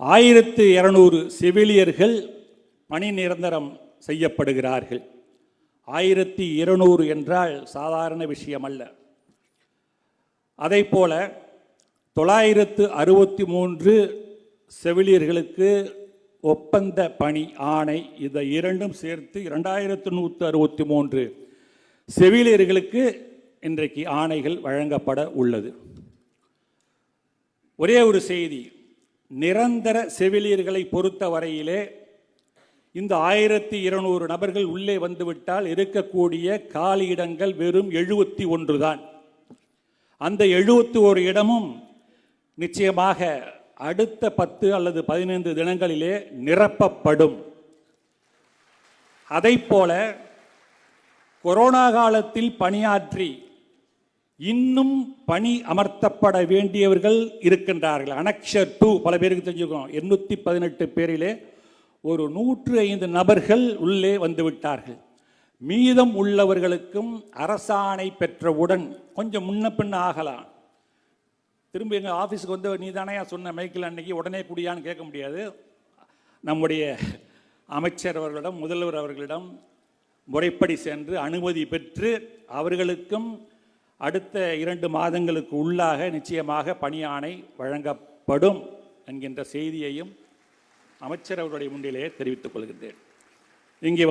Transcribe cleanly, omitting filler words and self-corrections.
1200 செவிலியர்கள் பணி நிரந்தரம் செய்யப்படுகிறார்கள். 1200 என்றால் சாதாரண விஷயம் அல்ல. அதைப்போல 963 செவிலியர்களுக்கு ஒப்பந்த பணி ஆணை, இதை இரண்டும் சேர்த்து 2163 செவிலியர்களுக்கு இன்றைக்கு ஆணைகள் வழங்கப்பட உள்ளது. ஒரே ஒரு செய்தி, நிரந்தர செவிலியர்களை பொறுத்த வரையிலே இந்த 1200 நபர்கள் உள்ளே வந்துவிட்டால் இருக்கக்கூடிய காலியிடங்கள் வெறும் 71 தான். அந்த 71 இடமும் நிச்சயமாக அடுத்த 10 அல்லது 15 தினங்களிலே நிரப்பப்படும். அதைப்போல கொரோனா காலத்தில் பணியாற்றி இன்னும் பணி அமர்த்தப்பட வேண்டியவர்கள் இருக்கின்றார்கள். அனெக்சர் 2 பல பேருக்கு தெரிஞ்சுக்கணும். 818 பேரிலே ஒரு 105 நபர்கள் உள்ளே வந்துவிட்டார்கள். மீதம் உள்ளவர்களுக்கும் அரசாணை பெற்றவுடன் கொஞ்சம் முன்ன பின்ன ஆகலாம். திரும்ப எங்கள் ஆஃபீஸுக்கு வந்து நீ தானே சொன்ன மைக்கில் அன்னைக்கு உடனே குடியான்னு கேட்க முடியாது. நம்முடைய அமைச்சர் அவர்களிடம், முதல்வர் அவர்களிடம் முறைப்படி சென்று அனுமதி பெற்று அவர்களுக்கும் அடுத்த 2 மாதங்களுக்கு உள்ளாக நிச்சயமாக பணியாணை வழங்கப்படும் என்கின்ற செய்தியையும் அமைச்சர் அவருடைய முன்னிலையே தெரிவித்துக் கொள்கின்றேன். இங்கே